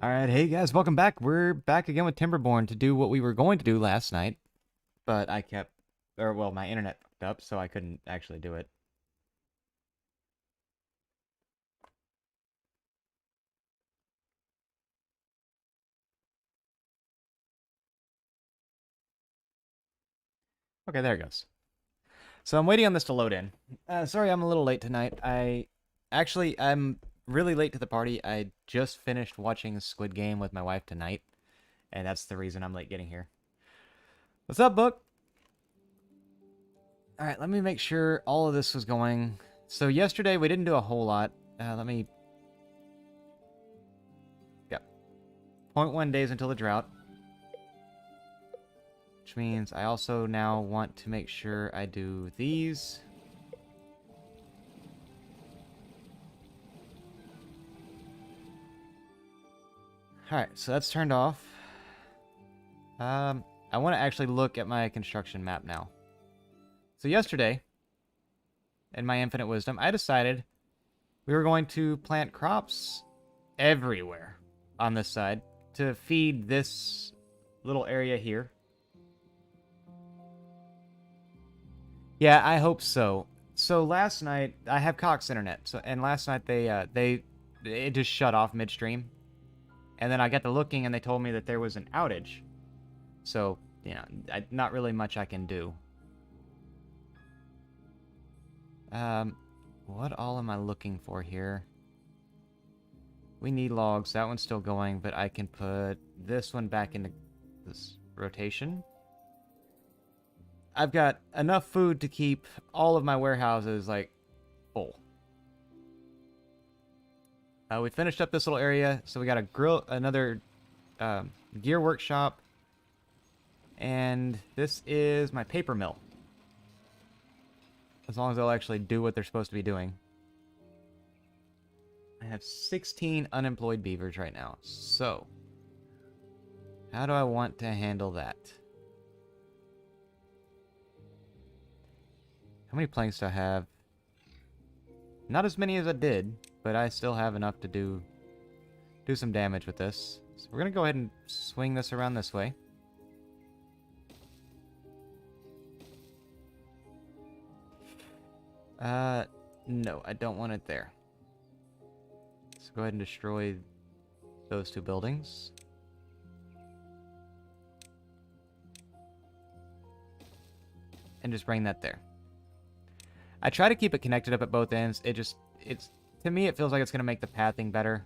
Alright, hey guys, welcome back. We're back again with Timberborn to do what we were going to do last night, but my internet fucked up, so I couldn't actually do it. Okay, there it goes. So I'm waiting on this to load in. Sorry I'm a little late tonight. I'm really late to the party. I just finished watching Squid Game with my wife tonight, and that's the reason I'm late getting here. What's up, Book? Alright, let me make sure all of this was going. So yesterday we didn't do a whole lot. Let me... Yep. 0.1 days until the drought. Which means I also now want to make sure I do these. Alright, so that's turned off. I want to actually look at my construction map now. So yesterday, in my infinite wisdom, I decided we were going to plant crops everywhere on this side to feed this little area here. Yeah, I hope so. So last night I have Cox internet, and last night it just shut off midstream, and then I got to looking and they told me that there was an outage. So not really much I can do. What all am I looking for here? We need logs. That one's still going, but I can put this one back into this rotation. I've got enough food to keep all of my warehouses, like, full. We finished up this little area, so we got a grill, another gear workshop, and this is my paper mill. As long as they'll actually do what they're supposed to be doing. I have 16 unemployed beavers right now, so how do I want to handle that? How many planks do I have? Not as many as I did, but I still have enough to do some damage with this. So we're gonna go ahead and swing this around this way. No, I don't want it there. Let's go ahead and destroy those two buildings. And just bring that there. I try to keep it connected up at both ends. To me, it feels like it's going to make the pathing better.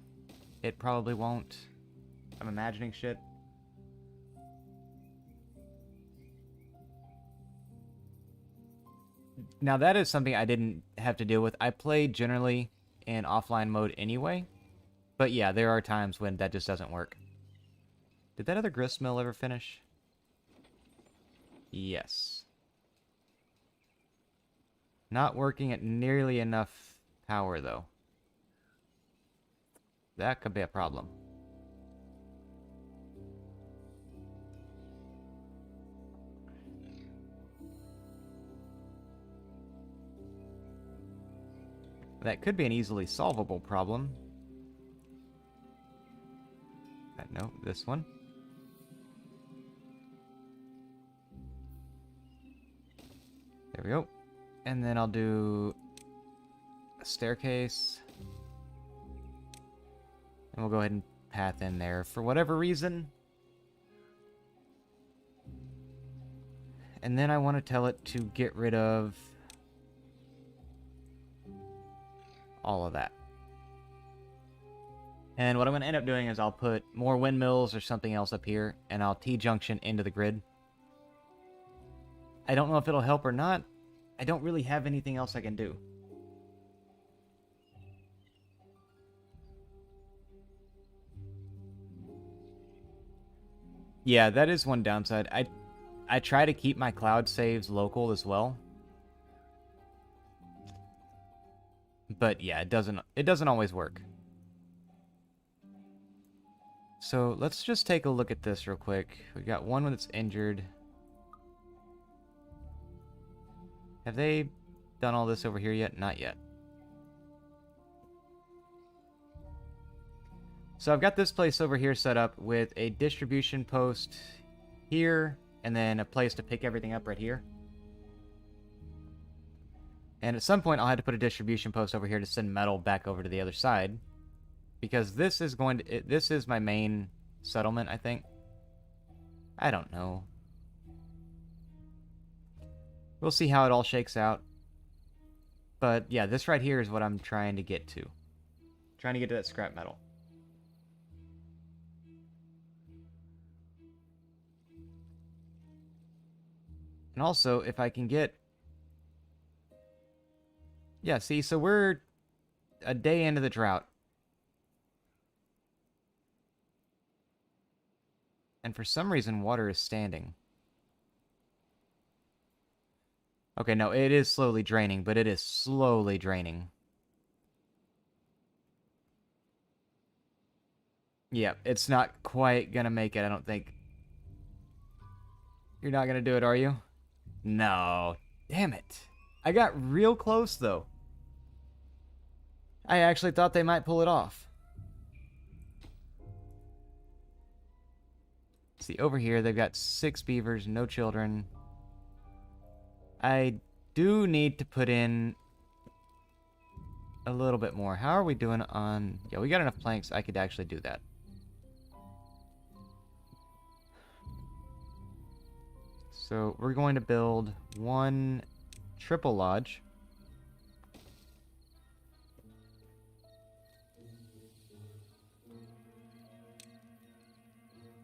It probably won't. I'm imagining shit. Now, that is something I didn't have to deal with. I play generally in offline mode anyway. But yeah, there are times when that just doesn't work. Did that other grist mill ever finish? Yes. Not working at nearly enough power, though. That could be a problem. That could be an easily solvable problem. No, this one. There we go. And then I'll do a staircase. And we'll go ahead and path in there for whatever reason. And then I want to tell it to get rid of all of that. And what I'm going to end up doing is I'll put more windmills or something else up here, and I'll T-junction into the grid. I don't know if it'll help or not. I don't really have anything else I can do. Yeah, that is one downside. I try to keep my cloud saves local as well. But yeah, it doesn't always work. So let's just take a look at this real quick. We got one that's injured. Have they done all this over here yet? Not yet. So I've got this place over here set up with a distribution post here, and then a place to pick everything up right here. And at some point, I'll have to put a distribution post over here to send metal back over to the other side. Because this is this is my main settlement, I think. I don't know. We'll see how it all shakes out. But yeah, this right here is what I'm trying to get to. Trying to get to that scrap metal. And also, if I can get... Yeah, see, so we're a day into the drought. And for some reason, water is standing. Okay, no, it is slowly draining, but it is slowly draining. Yeah, it's not quite gonna make it, I don't think. You're not gonna do it, are you? No. Damn it. I got real close, though. I actually thought they might pull it off. See, over here, they've got 6 beavers, no children. I do need to put in a little bit more. How are we doing on... Yeah, we got enough planks. I could actually do that. So we're going to build 1 triple lodge.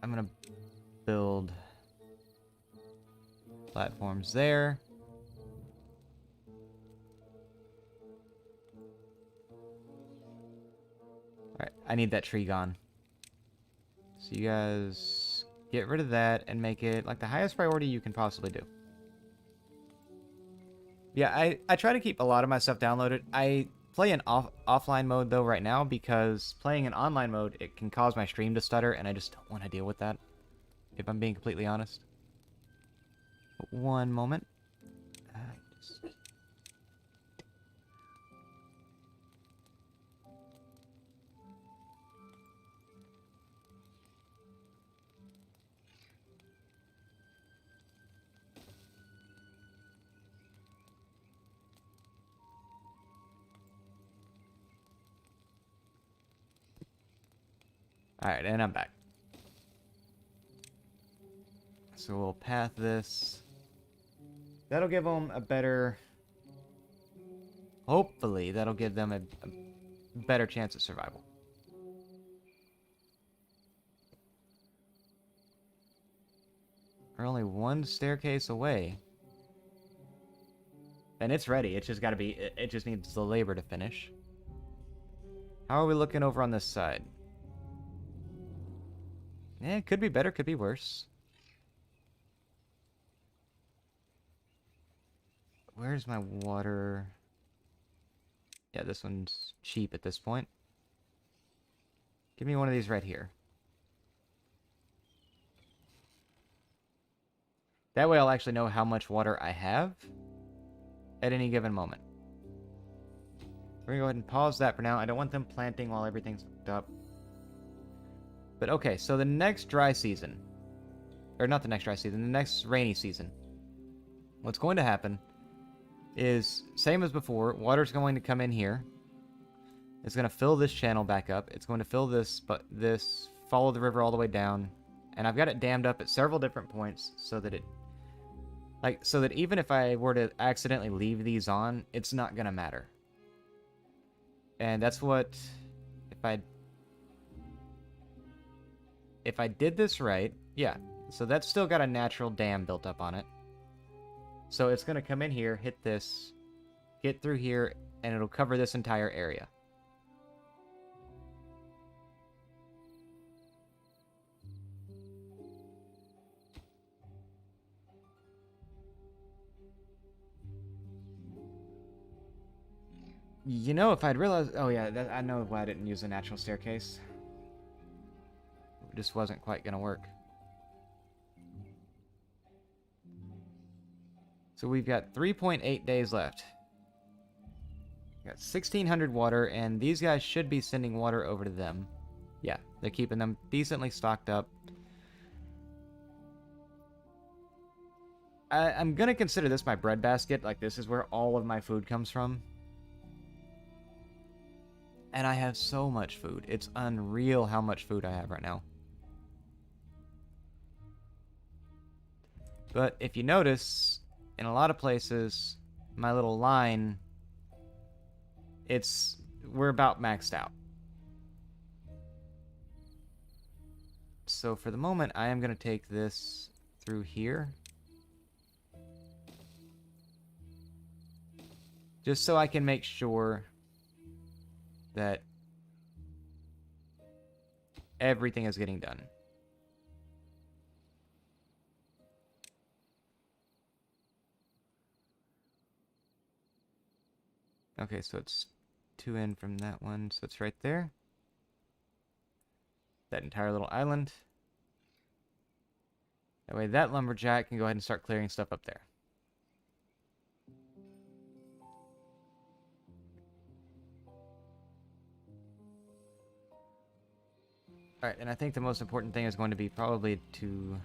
I'm going to build platforms there. Alright, I need that tree gone. So you guys get rid of that and make it like the highest priority you can possibly do. Yeah, I try to keep a lot of my stuff downloaded. I play in offline mode though right now because playing in online mode, it can cause my stream to stutter and I just don't want to deal with that, if I'm being completely honest. One moment. Alright, and I'm back. So we'll path this. That'll give them a better... Hopefully, that'll give them a better chance at survival. We're only 1 staircase away. And it's ready. It's just gotta be... It just needs the labor to finish. How are we looking over on this side? Yeah, it could be better, could be worse. Where's my water? Yeah, this one's cheap at this point. Give me one of these right here. That way I'll actually know how much water I have at any given moment. We're gonna go ahead and pause that for now. I don't want them planting while everything's hooked up. But okay, so the next dry season, or not the next dry season, the next rainy season, what's going to happen is, same as before, water's going to come in here. It's going to fill this channel back up. It's going to fill this, but this, follow the river all the way down. And I've got it dammed up at several different points so that it, like, so that even if I were to accidentally leave these on, it's not going to matter. And that's what, if I did this right, yeah, so that's still got a natural dam built up on it. So it's going to come in here, hit this, get through here, and it'll cover this entire area. You know, if I'd realized... Oh yeah, I know why I didn't use a natural staircase. It just wasn't quite going to work. So we've got 3.8 days left. We've got 1,600 water, and these guys should be sending water over to them. Yeah, They're keeping them decently stocked up. I'm gonna consider this my bread basket. Like, this is where all of my food comes from. And I have so much food. It's unreal how much food I have right now. But if you notice, in a lot of places, my little line, we're about maxed out. So for the moment, I am going to take this through here. Just so I can make sure that everything is getting done. Okay, so it's 2 in from that one, so it's right there. That entire little island. That way that lumberjack can go ahead and start clearing stuff up there. Alright, and I think the most important thing is going to be probably to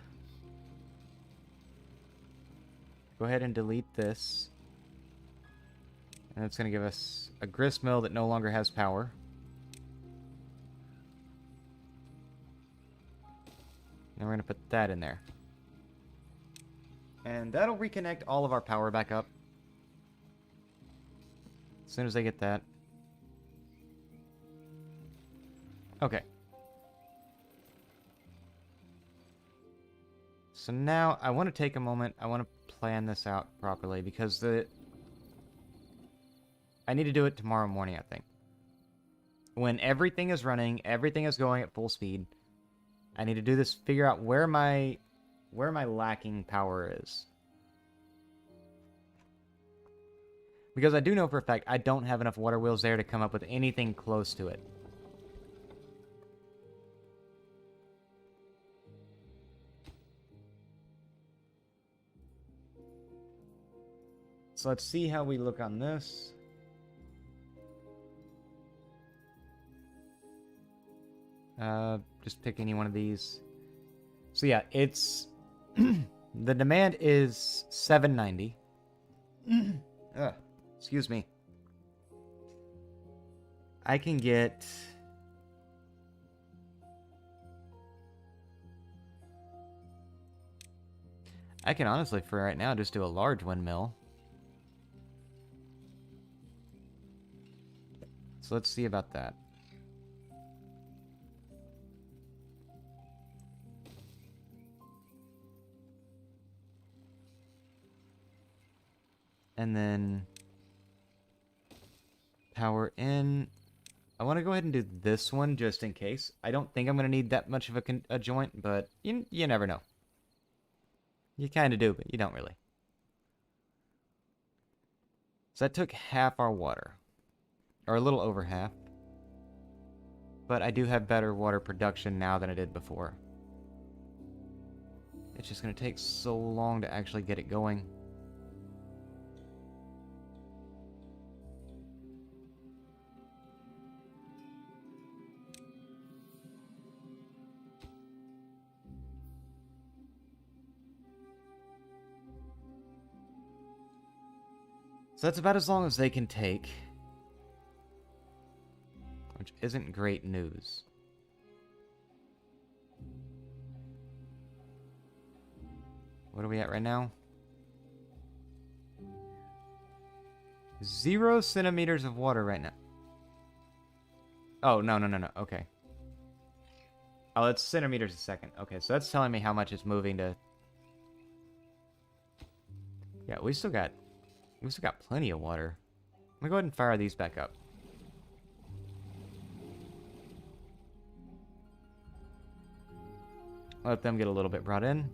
go ahead and delete this. And it's going to give us a grist mill that no longer has power. And we're going to put that in there. And that'll reconnect all of our power back up. As soon as they get that. Okay. So now I want to take a moment. I want to plan this out properly because I need to do it tomorrow morning, I think. When everything is running, everything is going at full speed, I need to do this, figure out where my lacking power is. Because I do know for a fact I don't have enough water wheels there to come up with anything close to it. So let's see how we look on this. Just pick any one of these. So yeah, it's... the demand is 790. Excuse me. I can get... I can honestly, for right now, just do a large windmill. So let's see about that. And then power in. I want to go ahead and do this one just in case. I don't think I'm going to need that much of a joint, but you never know. You kind of do, but you don't really. So that took half our water. Or a little over half. But I do have better water production now than I did before. It's just going to take so long to actually get it going. So that's about as long as they can take. Which isn't great news. What are we at right now? 0 centimeters of water right now. Oh, no. Okay. Oh, it's centimeters a second. Okay, so that's telling me how much it's moving to... Yeah, we still got plenty of water. I'm gonna go ahead and fire these back up. Let them get a little bit brought in.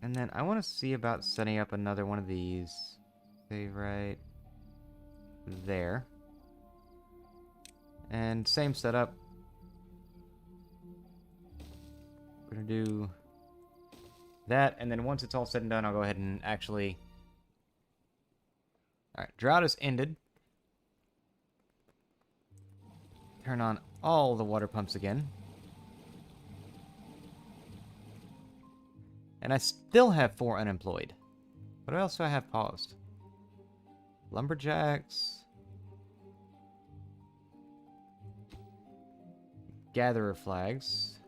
And then I want to see about setting up another one of these. Say right there. And same setup. We're going to do that, and then once it's all said and done, I'll go ahead and actually Alright, drought is ended. Turn on all the water pumps again. And I still have 4 unemployed. What else do I have paused? Lumberjacks. Gatherer flags.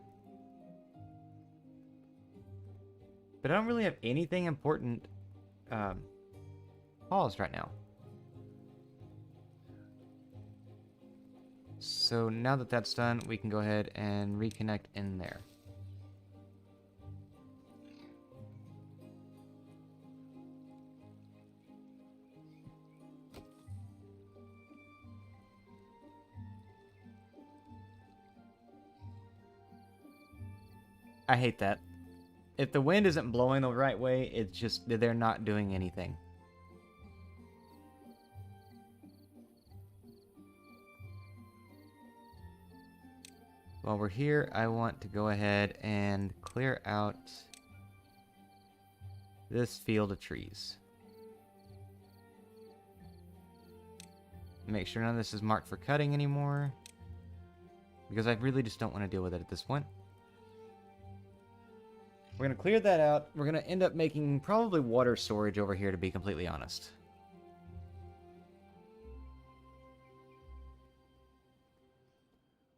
But I don't really have anything important paused right now. So now that that's done, we can go ahead and reconnect in there. I hate that. If the wind isn't blowing the right way, it's just they're not doing anything. While we're here, I want to go ahead and clear out this field of trees. Make sure none of this is marked for cutting anymore, because I really just don't want to deal with it at this point. We're going to clear that out. We're going to end up making probably water storage over here, to be completely honest.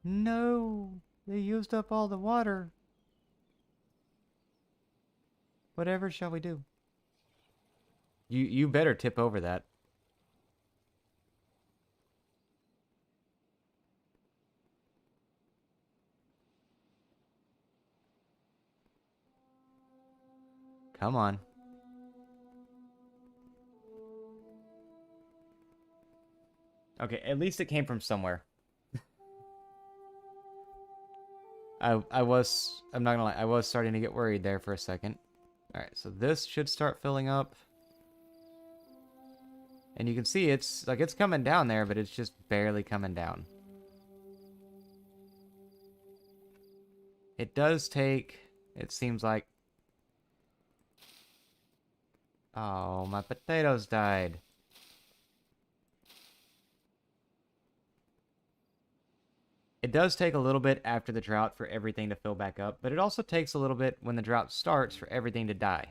No, they used up all the water. Whatever shall we do? You better tip over that. Come on. Okay, at least it came from somewhere. I'm not gonna lie, I was starting to get worried there for a second. Alright, so this should start filling up. And you can see it's coming down there, but it's just barely coming down. It does take, it seems like... Oh, my potatoes died. It does take a little bit after the drought for everything to fill back up, but it also takes a little bit when the drought starts for everything to die.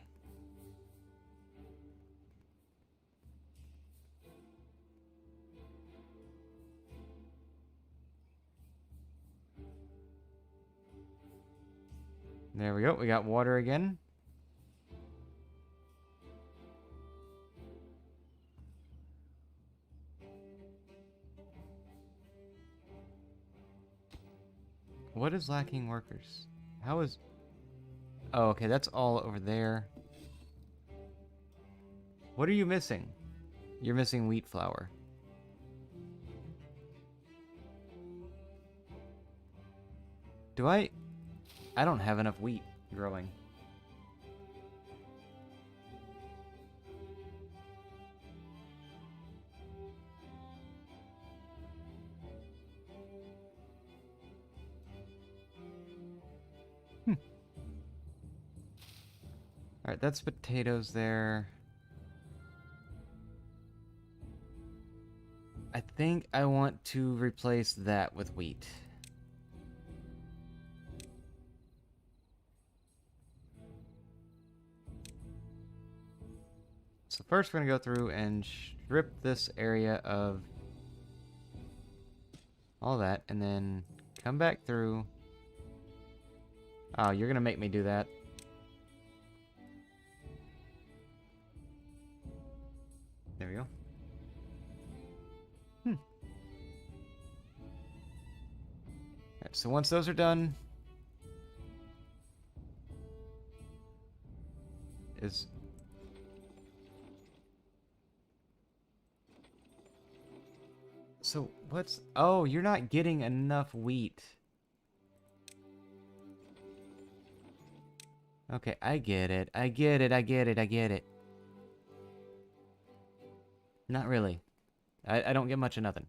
There we go, we got water again. What is lacking workers? How is... Oh, okay, that's all over there. What are you missing? You're missing wheat flour. I don't have enough wheat growing. Alright, that's potatoes there. I think I want to replace that with wheat. So first we're going to go through and strip this area of all that, and then come back through. Oh, you're going to make me do that. There we go. Alright, so once those are done, So what's... Oh, you're not getting enough wheat. Okay, I get it. I get it. I get it. I get it. Not really. I don't get much of nothing.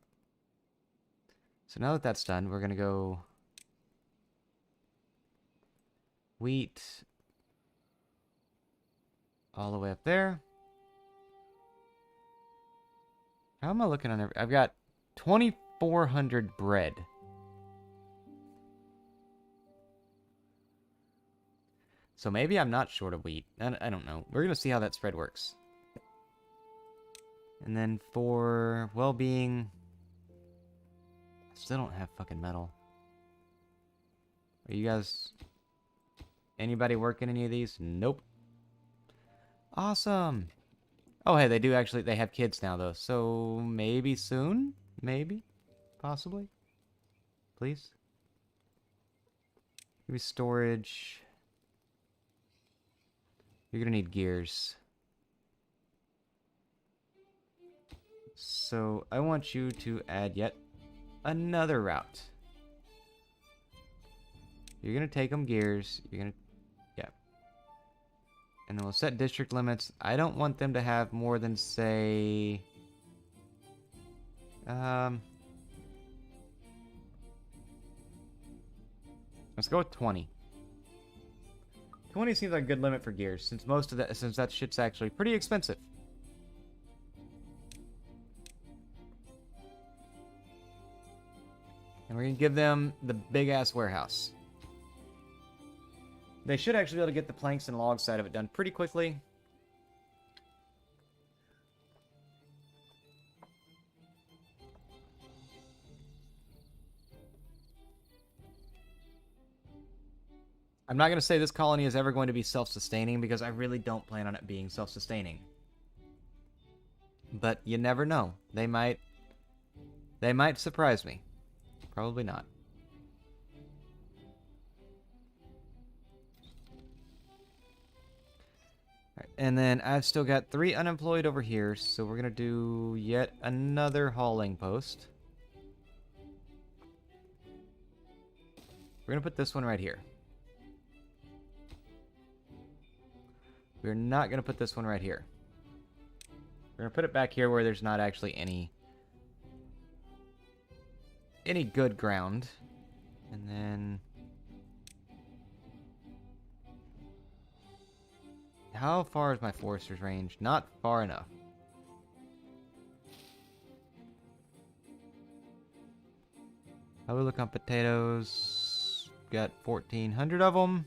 So now that that's done, we're going to go... Wheat. All the way up there. How am I looking on every... I've got 2,400 bread. So maybe I'm not short of wheat. I don't know. We're going to see how that spread works. And then for well-being... I still don't have fucking metal. Are you guys... Anybody working any of these? Nope. Awesome! Oh, hey, they do actually... They have kids now, though. So maybe soon? Maybe? Possibly? Please? Maybe storage... You're gonna need gears. So, I want you to add yet another route. You're gonna take them gears. You're gonna... Yeah. And then we'll set district limits. I don't want them to have more than, say... Let's go with 20. 20 seems like a good limit for gears, since that shit's actually pretty expensive. And we're gonna give them the big-ass warehouse. They should actually be able to get the planks and logs side of it done pretty quickly. I'm not going to say this colony is ever going to be self-sustaining, because I really don't plan on it being self-sustaining. But you never know. They might surprise me. Probably not. All right, and then I've still got 3 unemployed over here, so we're going to do yet another hauling post. We're going to put this one right here. We're not going to put this one right here. We're going to put it back here where there's not actually any good ground. And then... How far is my forester's range? Not far enough. How we look on potatoes? Got 1,400 of them.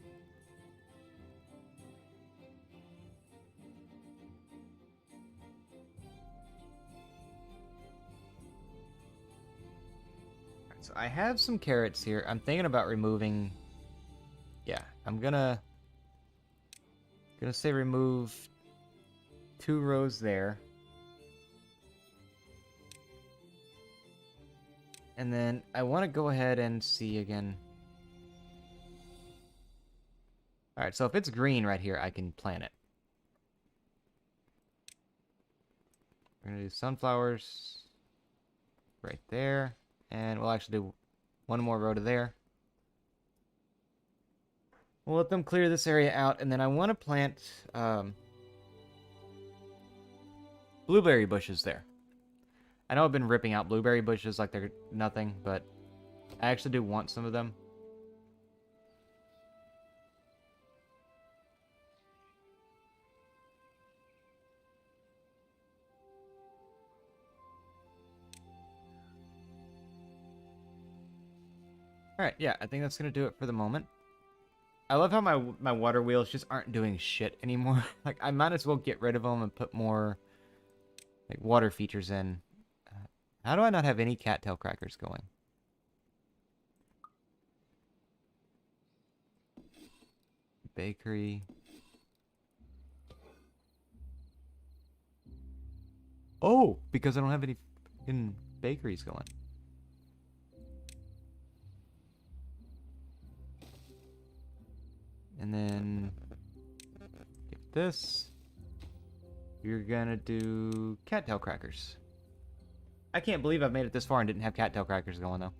So I have some carrots here. I'm thinking about removing... Yeah, I'm gonna say remove 2 rows there. And then I want to go ahead and see again. Alright, so if it's green right here, I can plant it. We're gonna do sunflowers right there. And we'll actually do 1 more row to there. We'll let them clear this area out, and then I want to plant blueberry bushes there. I know I've been ripping out blueberry bushes like they're nothing, but I actually do want some of them. Alright, yeah, I think that's going to do it for the moment. I love how my water wheels just aren't doing shit anymore. Like, I might as well get rid of them and put more like water features in. How do I not have any cattail crackers going? Bakery. Oh, because I don't have any fucking bakeries going. And then get this. You're gonna do cattail crackers. I can't believe I've made it this far and didn't have cattail crackers going though.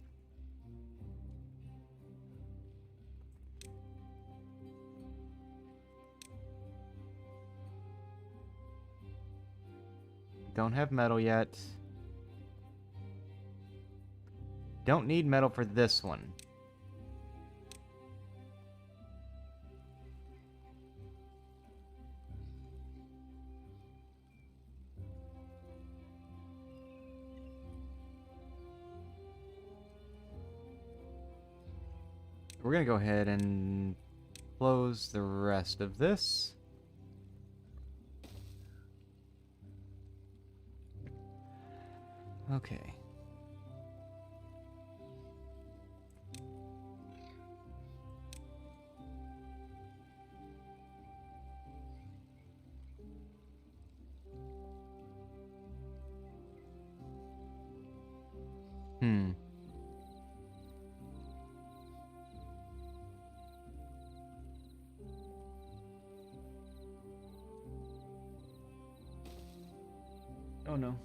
Don't have metal yet. Don't need metal for this one. We're going to go ahead and close the rest of this. Okay. Oh no.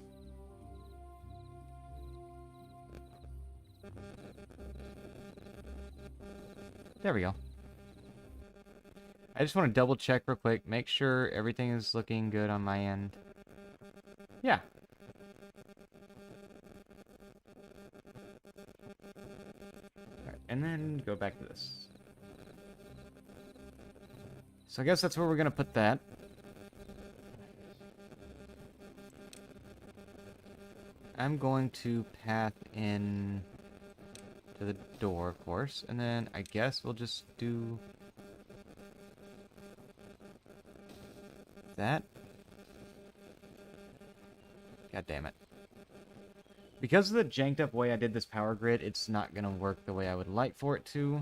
There we go. I just want to double check real quick, make sure everything is looking good on my end. Yeah. Alright, and then go back to this. So I guess that's where we're going to put that. I'm going to path in to the door, of course, and then I guess we'll just do that. God damn it. Because of the janked up way I did this power grid, it's not going to work the way I would like for it to.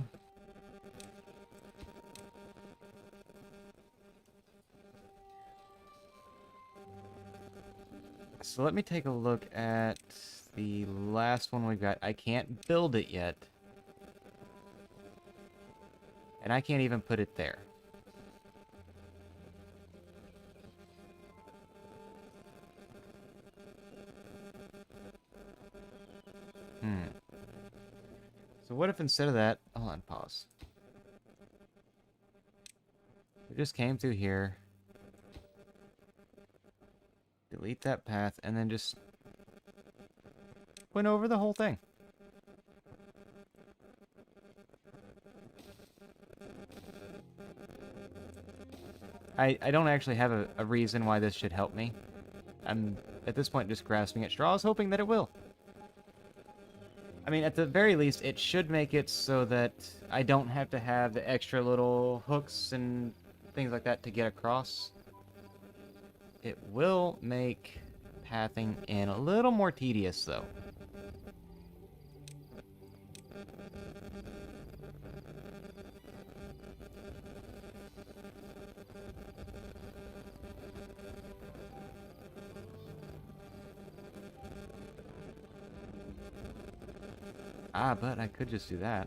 So let me take a look at the last one we've got. I can't build it yet. And I can't even put it there. So what if instead of that... Hold on, pause. We just came through here. Delete that path, and then just went over the whole thing. I don't actually have a reason why this should help me. I'm, at this point, just grasping at straws, hoping that it will. I mean, at the very least, it should make it so that I don't have to have the extra little hooks and things like that to get across. It will make pathing in a little more tedious, though. Ah, but I could just do that.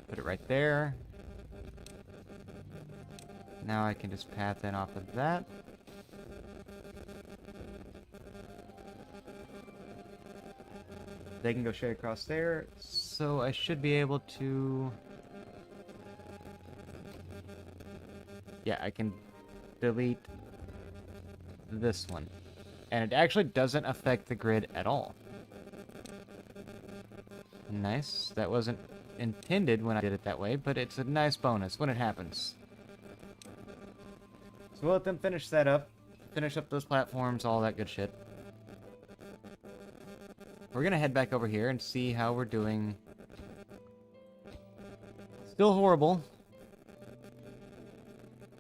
Put it right there. Now I can just path in off of that. They can go straight across there. So I should be able to... Yeah, I can delete this one. And it actually doesn't affect the grid at all. Nice. That wasn't intended when I did it that way, but it's a nice bonus when it happens. So we'll let them finish that up. Finish up those platforms, all that good shit. We're gonna head back over here and see how we're doing. Still horrible.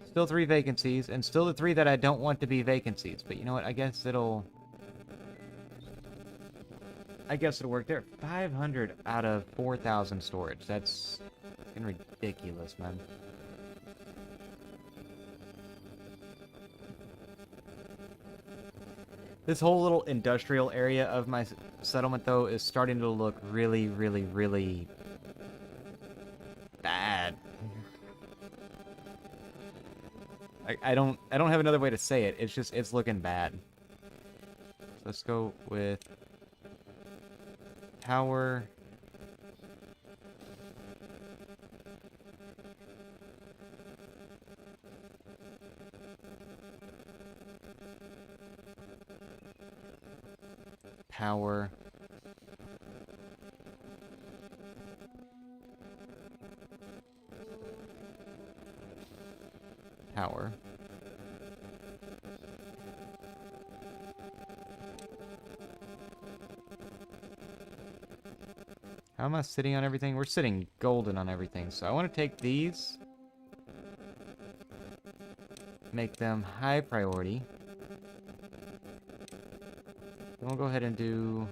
Still 3 vacancies, and still the 3 that I don't want to be vacancies. But you know what? I guess it'll work there. 500 out of 4,000 storage. That's fucking ridiculous, man. This whole little industrial area of my settlement, though, is starting to look really, really, really bad. I don't have another way to say it. It's just, it's looking bad. Let's go with power. Power. Power. How am I sitting on everything? We're sitting golden on everything. So I want to take these, make them high priority. Then we'll go ahead and do...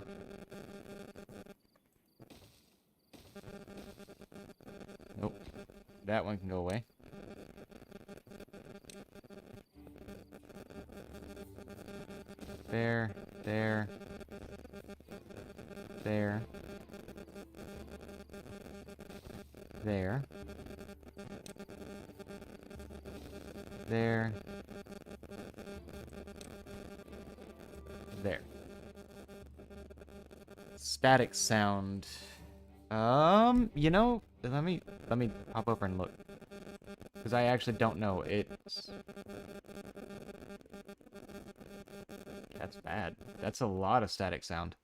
Nope. That one can go away. There, there, there, there, there, there. Static sound. You know, let me hop over and look. Because I actually don't know. That's bad. That's a lot of static sound.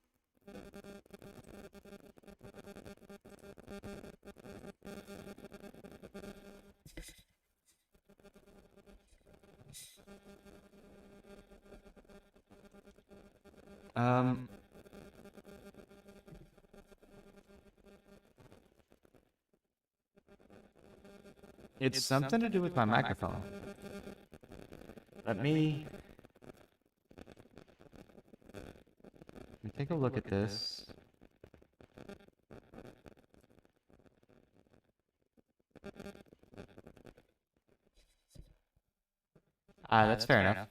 It's something to do with my microphone. Let me take a look at this. That's fair enough.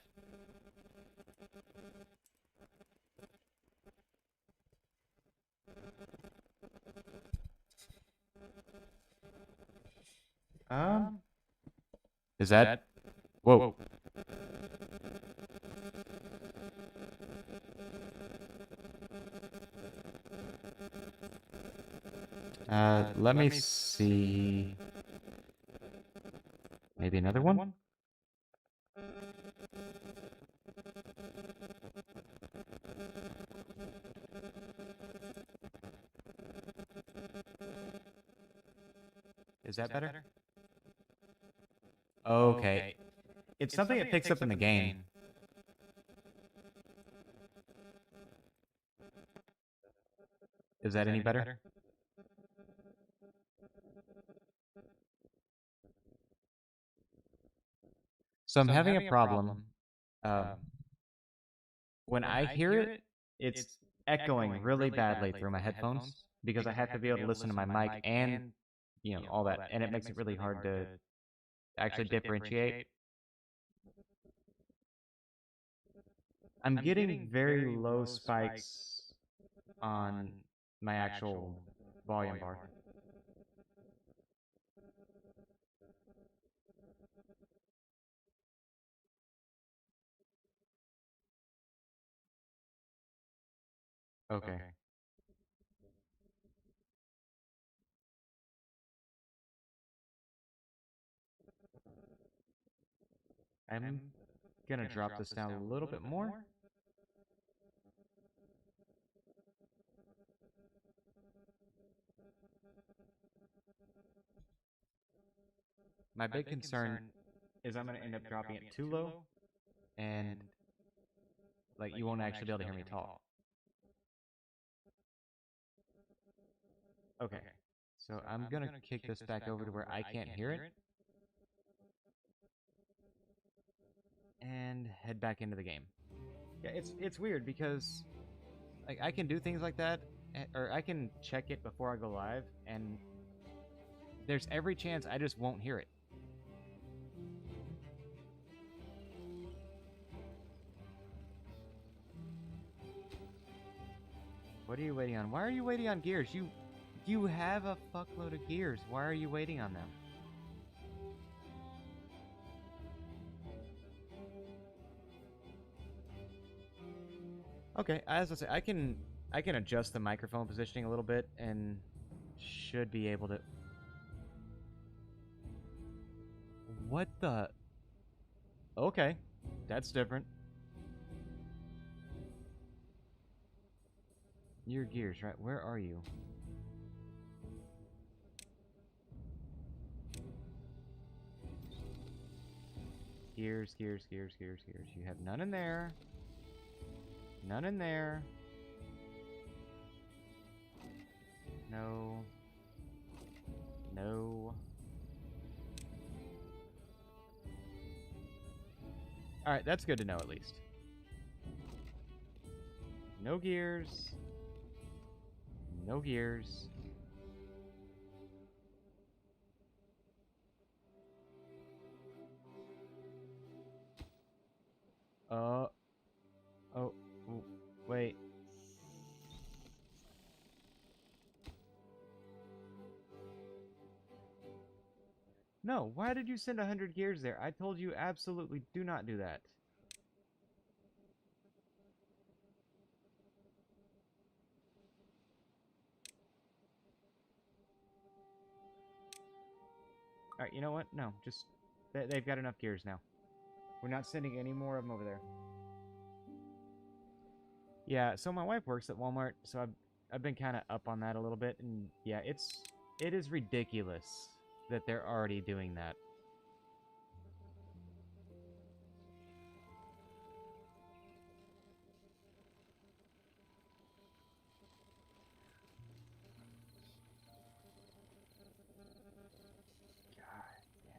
Is that? Whoa. Let me see. Maybe another one? Is that better? Okay. It's something it picks up in the game. Is that any better? So I'm having a problem. When I hear it, it's echoing really badly through my headphones because I have to be able to listen to my mic and, you know, all that. And it makes it really hard to actually differentiate. I'm getting very low spikes on my actual volume bar. Okay. I'm gonna drop this down a little bit more. My big concern is I'm gonna end up dropping it too low, and like you won't actually be able to hear me talk. Okay, so I'm gonna kick this back over to where I can't hear it, and head back into the game. Yeah, it's weird because like I can do things like that, or I can check it before I go live, and there's every chance I just won't hear it. What are you waiting on? Why are you waiting on gears? You have a fuckload of gears. Why are you waiting on them? Okay, as I say, I can adjust the microphone positioning a little bit and should be able to. What the? Okay, that's different. Your gears, right? Where are you? Gears, gears, gears, gears, gears. You have none in there. None in there. No. No. Alright, that's good to know at least. No gears. No gears. Oh, wait. No, why did you send 100 gears there? I told you absolutely do not do that. Alright, you know what? No, just... They've got enough gears now. We're not sending any more of them over there. Yeah, so my wife works at Walmart, so I've been kind of up on that a little bit, and yeah, it is ridiculous that they're already doing that. God damn.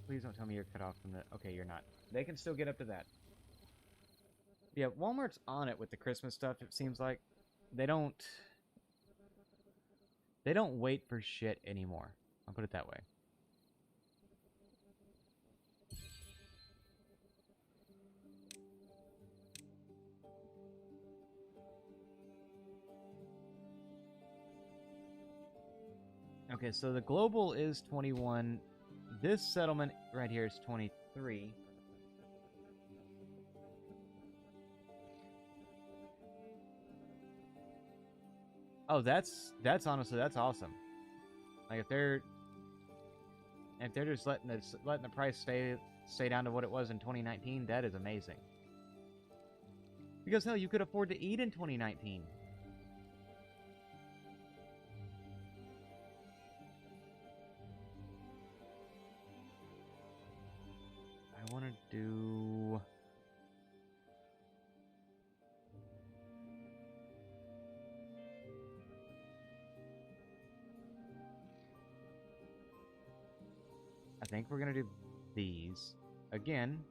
Please don't tell me you're cut off from the... Okay, you're not. They can still get up to that. Yeah, Walmart's on it with the Christmas stuff, it seems like. They don't wait for shit anymore. I'll put it that way. Okay, so the global is 21. This settlement right here is 23. Oh, that's honestly, that's awesome. Like if they're just letting the price stay down to what it was in 2019, that is amazing. Because hell, you could afford to eat in 2019. I want to do... I think we're going to do these. Again.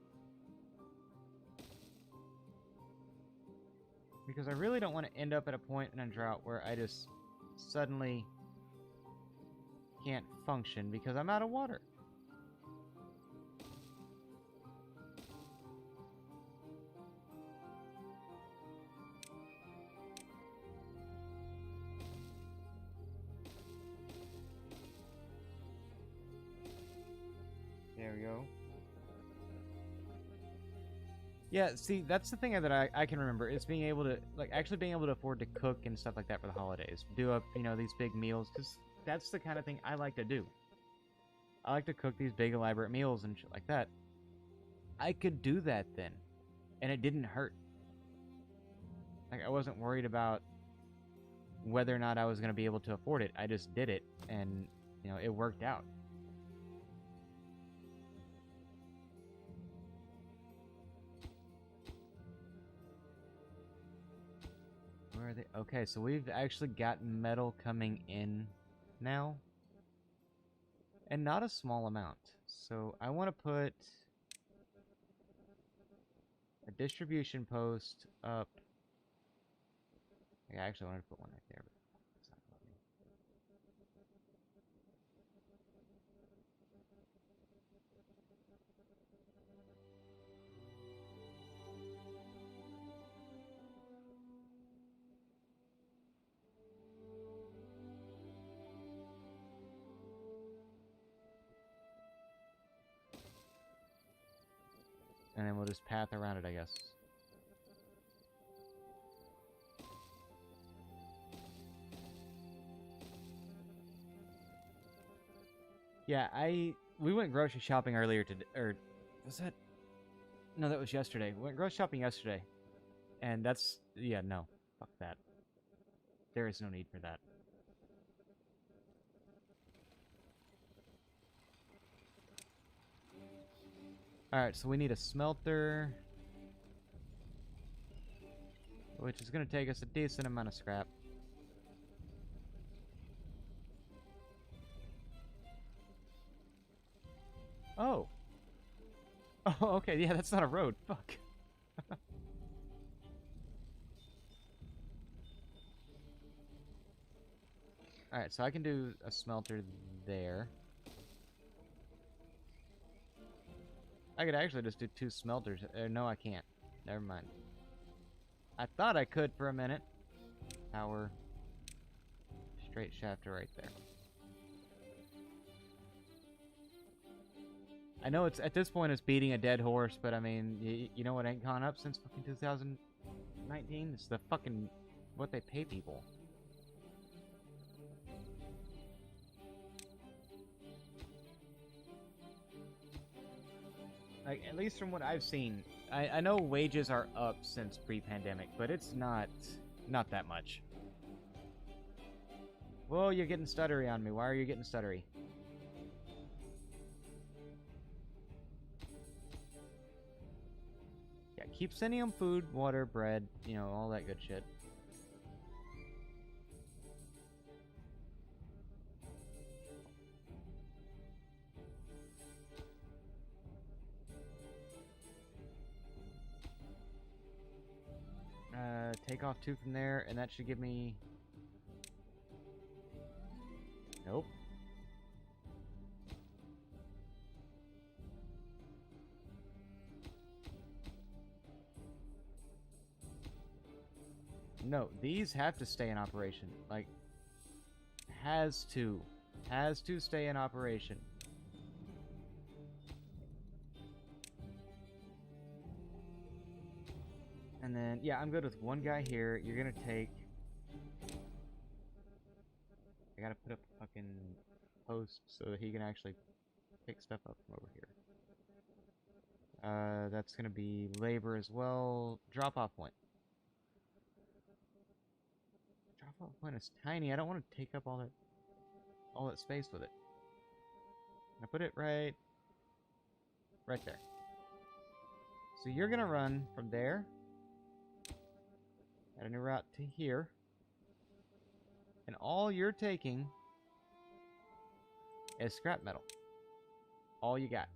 Because I really don't want to end up at a point in a drought where I just suddenly can't function because I'm out of water. There we go. Yeah, see, that's the thing that I can remember, is being able to, like, actually being able to afford to cook and stuff like that for the holidays. Do up, you know, these big meals, because that's the kind of thing I like to do. I like to cook these big elaborate meals and shit like that. I could do that then, and it didn't hurt. Like, I wasn't worried about whether or not I was going to be able to afford it. I just did it, and, you know, it worked out. Where are they? Okay, so we've actually got metal coming in now. And not a small amount. So I want to put a distribution post up. Yeah, I actually wanted to put one right there, but it's not letting me. And then we'll just path around it, I guess. Yeah, we went grocery shopping earlier today, or was that? No, that was yesterday. We went grocery shopping yesterday, and that's, yeah, no, fuck that. There is no need for that. Alright, so we need a smelter, which is going to take us a decent amount of scrap. Oh, okay, yeah, that's not a road. Fuck. Alright, so I can do a smelter there. I could actually just do 2 smelters. No, I can't. Never mind. I thought I could for a minute. Power. Straight shaft right there. I know it's at this point it's beating a dead horse, but I mean, you know what ain't gone up since fucking 2019? It's the fucking what they pay people. Like, at least from what I've seen, I know wages are up since pre-pandemic, but it's not that much. Whoa, you're getting stuttery on me. Why are you getting stuttery? Yeah, keep sending them food, water, bread, you know, all that good shit. Take off 2 from there, and that should give me... Nope. No, these have to stay in operation. Like, has to stay in operation. And then, yeah, I'm good with 1 guy here. You're gonna take... I gotta put up a fucking post so that he can actually pick stuff up from over here. That's gonna be labor as well. Drop-off point. Drop-off point is tiny. I don't want to take up all that space with it. I put it right there. So you're gonna run from there at a new route to here, and all you're taking is scrap metal. All you got.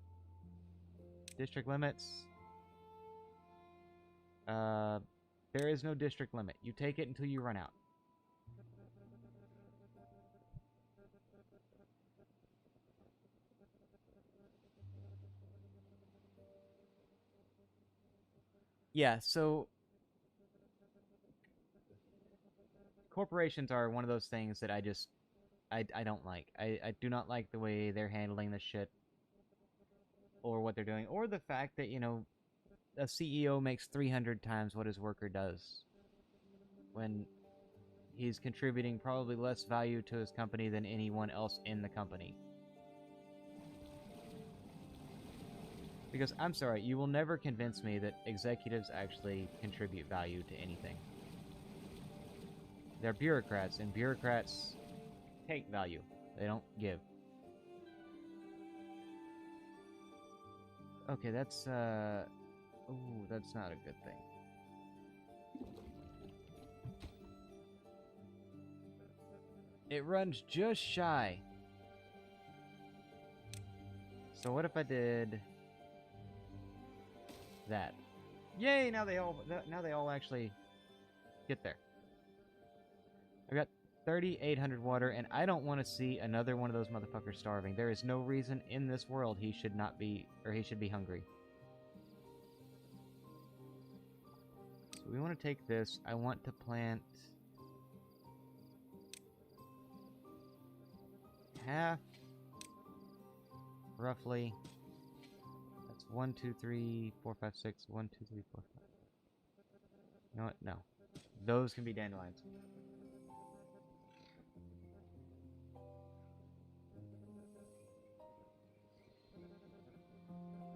District limits. There is no district limit. You take it until you run out. Yeah, so corporations are one of those things that I don't like. I do not like the way they're handling this shit, or what they're doing, or the fact that, you know, a CEO makes 300 times what his worker does when he's contributing probably less value to his company than anyone else in the company. Because, I'm sorry, you will never convince me that executives actually contribute value to anything. They're bureaucrats, and bureaucrats take value. They don't give. Okay, that's, ooh, that's not a good thing. It runs just shy. So what if I did that? Yay! Now they all actually get there. I've got 3,800 water, and I don't want to see another one of those motherfuckers starving. There is no reason in this world he should not be, or he should be hungry. So we want to take this. I want to plant half, roughly. That's 1, 2, 3, 4, 5, 6. 1, 2, 3, 4, 5. You know what? No. Those can be dandelions.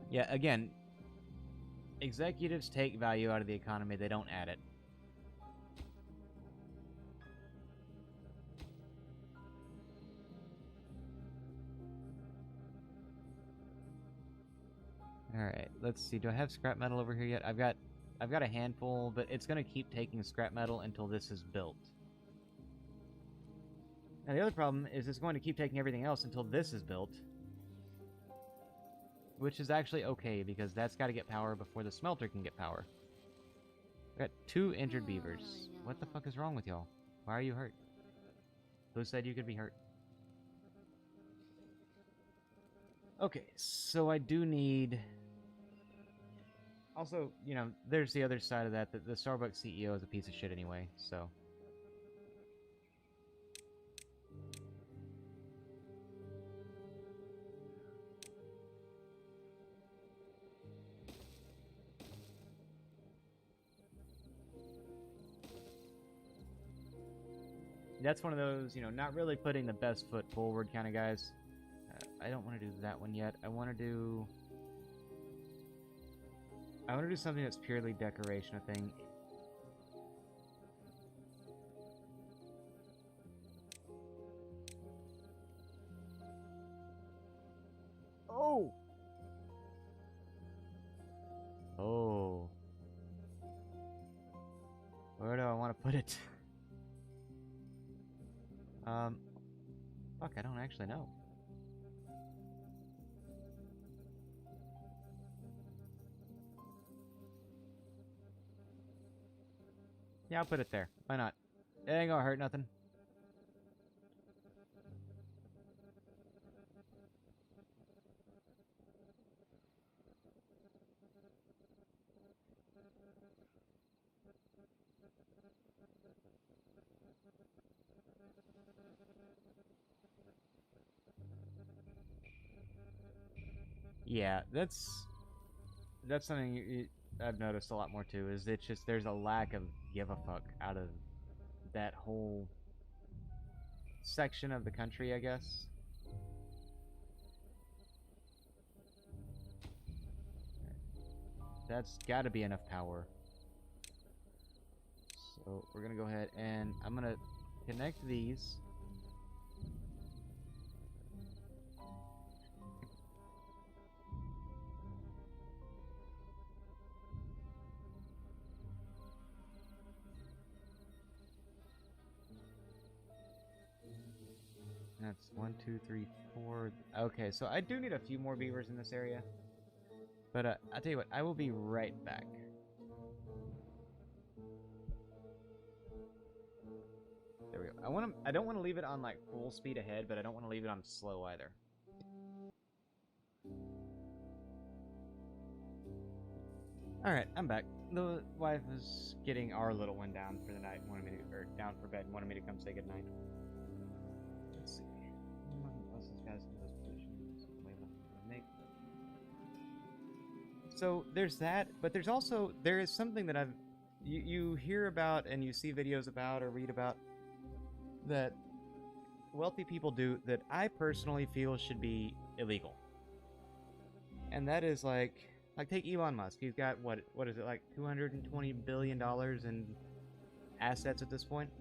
Yeah, again, executives take value out of the economy. They don't add it. Alright, let's see. Do I have scrap metal over here yet? I've got a handful, but it's going to keep taking scrap metal until this is built. Now, the other problem is it's going to keep taking everything else until this is built. which is actually okay, because that's got to get power before the smelter can get power. Got 2 injured beavers. What the fuck is wrong with y'all? Why are you hurt? Who said you could be hurt? Okay, so I do need... Also, you know, there's the other side of that, the Starbucks CEO is a piece of shit anyway, so... That's one of those, you know, not really putting the best foot forward kind of guys. I don't want to do that one yet. I want to do something that's purely decoration, I think. Oh! Oh. Where do I want to put it? Fuck, I don't actually know. Yeah, I'll put it there. Why not? It ain't gonna hurt nothing. Yeah, that's something I've noticed a lot more too, is it's just there's a lack of give a fuck out of that whole section of the country, I guess. That's got to be enough power. So we're going to go ahead and I'm going to connect these. That's 1, 2, 3, 4. Okay, so I do need a few more beavers in this area. But I'll tell you what, I will be right back. There we go. I don't want to leave it on like full speed ahead, but I don't want to leave it on slow either. Alright, I'm back. The wife is getting our little one down for the night, or down for bed, and wanted me to come say goodnight. Let's see. So there's that, but there is something that you hear about and you see videos about or read about that wealthy people do that I personally feel should be illegal. And that is like take Elon Musk. He's got what is it, like $220 billion in assets at this point?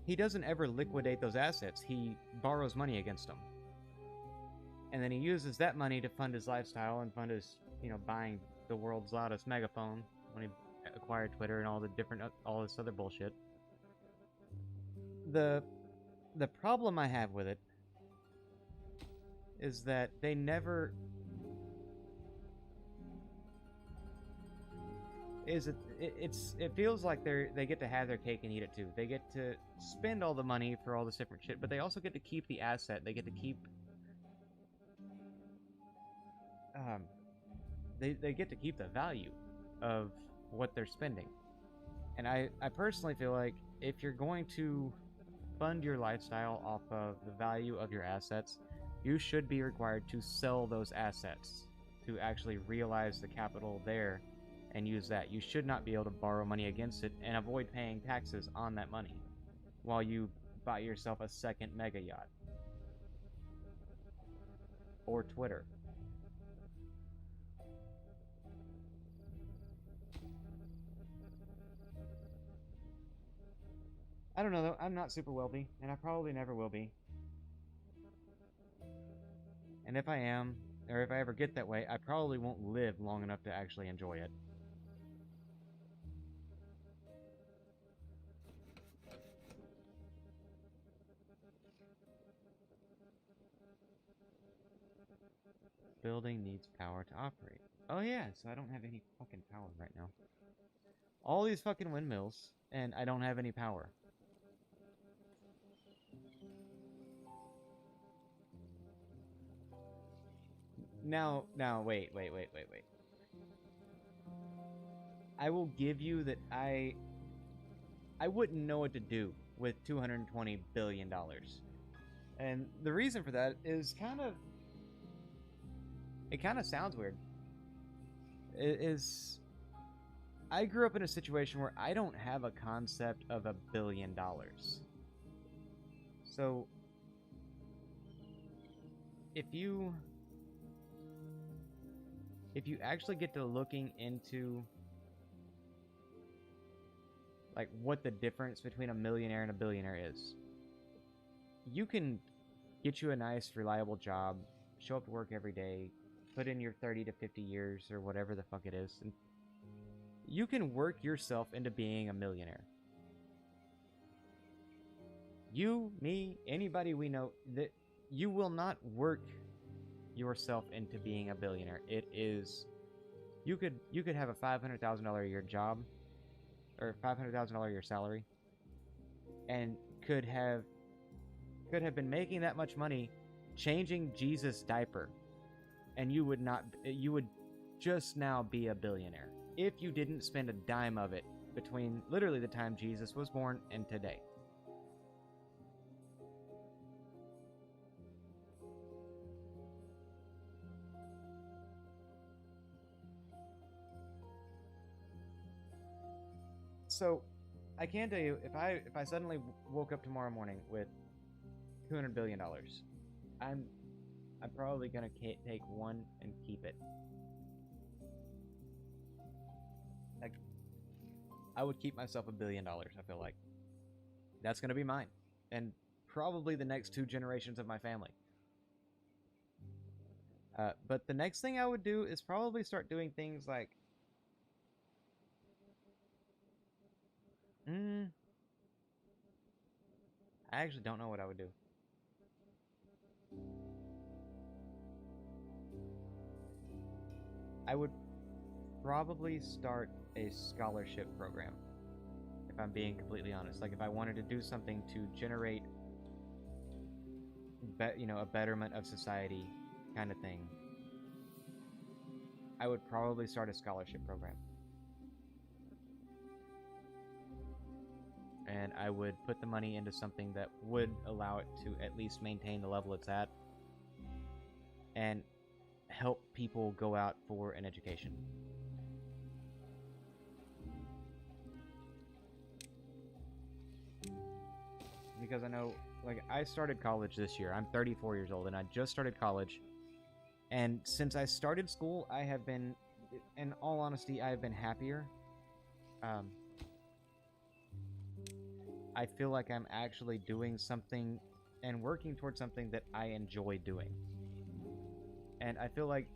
He doesn't ever liquidate those assets. He borrows money against them. And then he uses that money to fund his lifestyle and fund his, you know, buying the world's loudest megaphone when he acquired Twitter and all this other bullshit. The problem I have with it is that they never it feels like they get to have their cake and eat it too. They get to spend all the money for all this different shit, but they also get to keep the asset. They get to keep they get to keep the value of what they're spending. And I personally feel like if you're going to fund your lifestyle off of the value of your assets, you should be required to sell those assets to actually realize the capital there and use that. You should not be able to borrow money against it and avoid paying taxes on that money while you buy yourself a second mega yacht. Or Twitter. I don't know though, I'm not super wealthy, and I probably never will be. And if I am, or if I ever get that way, I probably won't live long enough to actually enjoy it. building needs power to operate. Oh yeah, so I don't have any fucking power right now. All these fucking windmills, and I don't have any power. Now, wait. I will give you that I wouldn't know what to do with $220 billion. And the reason for that is it kind of sounds weird. I grew up in a situation where I don't have a concept of $1 billion. So, if you actually get to looking into like what the difference between a millionaire and a billionaire is, you can get you a nice, reliable job, show up to work every day, put in your 30 to 50 years or whatever the fuck it is, and you can work yourself into being a millionaire. You, me, anybody we know, that you will not work yourself into being a billionaire. It is, you could have a $500,000 a year job, or $500,000 a year salary, and could have been making that much money changing Jesus' diaper, and you would just now be a billionaire if you didn't spend a dime of it between literally the time Jesus was born and today. So, I can tell you, if I suddenly woke up tomorrow morning with $200 billion, I'm probably gonna take one and keep it. Like, I would keep myself $1 billion. I feel like that's gonna be mine, and probably the next 2 generations of my family. But the next thing I would do is probably start doing things like, I actually don't know what I would do. I would probably start a scholarship program, if I'm being completely honest. Like, if I wanted to do something to generate, a betterment of society kind of thing, I would probably start a scholarship program. And I would put the money into something that would allow it to at least maintain the level it's at, and help people go out for an education. Because I know, like, I started college this year. I'm 34 years old, and I just started college. And since I started school, I have been, in all honesty, I have been happier. I feel like I'm actually doing something and working towards something that I enjoy doing. And I feel like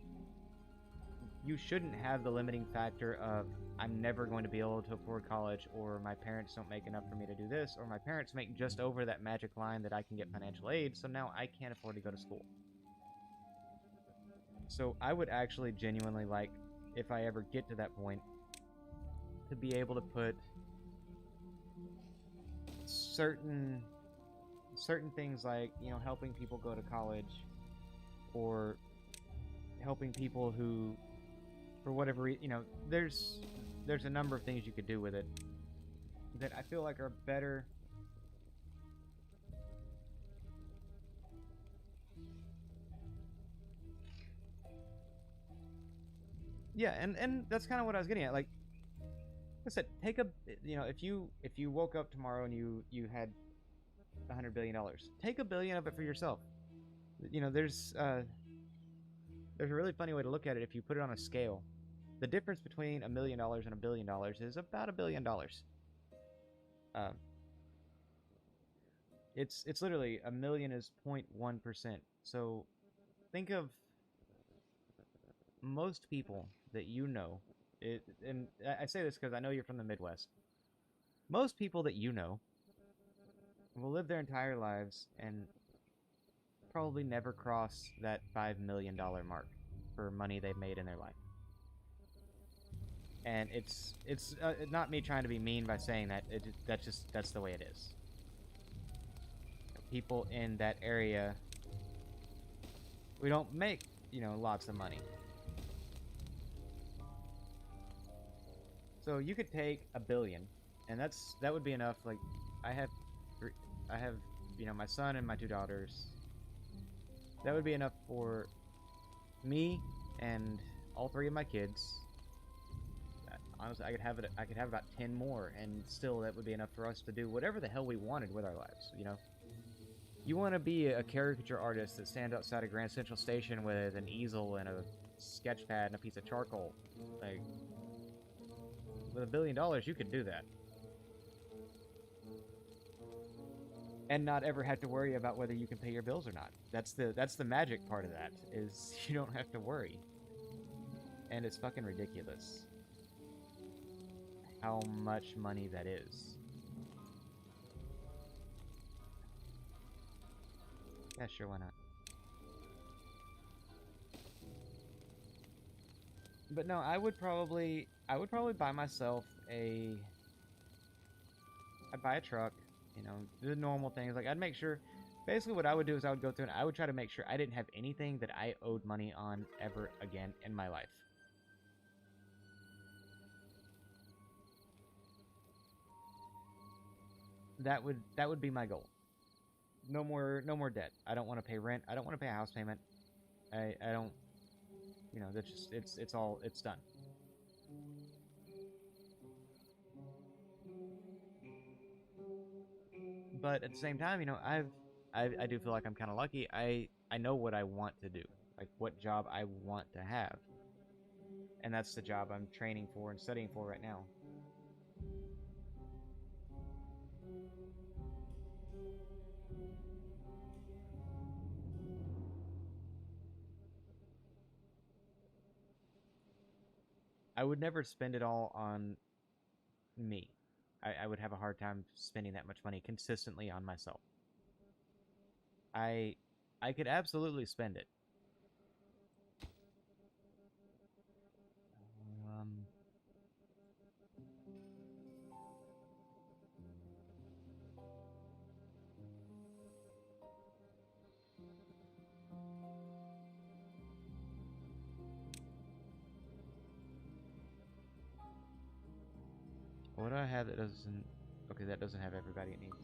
you shouldn't have the limiting factor of, I'm never going to be able to afford college, or my parents don't make enough for me to do this, or my parents make just over that magic line that I can get financial aid, so now I can't afford to go to school. So I would actually genuinely like, if I ever get to that point, to be able to put certain things like, helping people go to college, or helping people who, for whatever reason, there's a number of things you could do with it that I feel like are better. Yeah, and that's kind of what I was getting at. Like I said, take a, if you woke up tomorrow and you had $100 billion, take $1 billion of it for yourself. There's a really funny way to look at it. If you put it on a scale, the difference between $1 million and $1 billion is about $1 billion. It's literally, a million is 0.1%. So think of most people that you know. And I say this because I know you're from the Midwest. Most people that you know will live their entire lives and probably never cross that $5 million mark. for money they've made in their life. And it's not me trying to be mean by saying that. That's the way it is. People in that area, we don't make, lots of money. So you could take $1 billion, and that would be enough. Like, I have, my son and my 2 daughters. That would be enough for me and all 3 of my kids. Honestly, I could have about 10 more, and still that would be enough for us to do whatever the hell we wanted with our lives. You want to be a caricature artist that stands outside of Grand Central Station with an easel and a sketch pad and a piece of charcoal. Like, with $1 billion, you could do that. And not ever have to worry about whether you can pay your bills or not. That's the magic part of that, is you don't have to worry. And it's fucking ridiculous how much money that is. Yeah, sure, why not? But no, I would probably buy myself I'd buy a truck, the normal things. Like, I'd make sure, basically what I would do is I would go through and I would try to make sure I didn't have anything that I owed money on ever again in my life. That would be my goal. No more debt. I don't want to pay rent. I don't want to pay a house payment. I don't, that's just, it's done. But at the same time, I do feel like I'm kind of lucky. I know what I want to do, like what job I want to have, and that's the job I'm training for and studying for right now. I would never spend it all on me. I would have a hard time spending that much money consistently on myself. I I could absolutely spend it. Um, what do I have that doesn't... Okay, that doesn't have everybody it needs.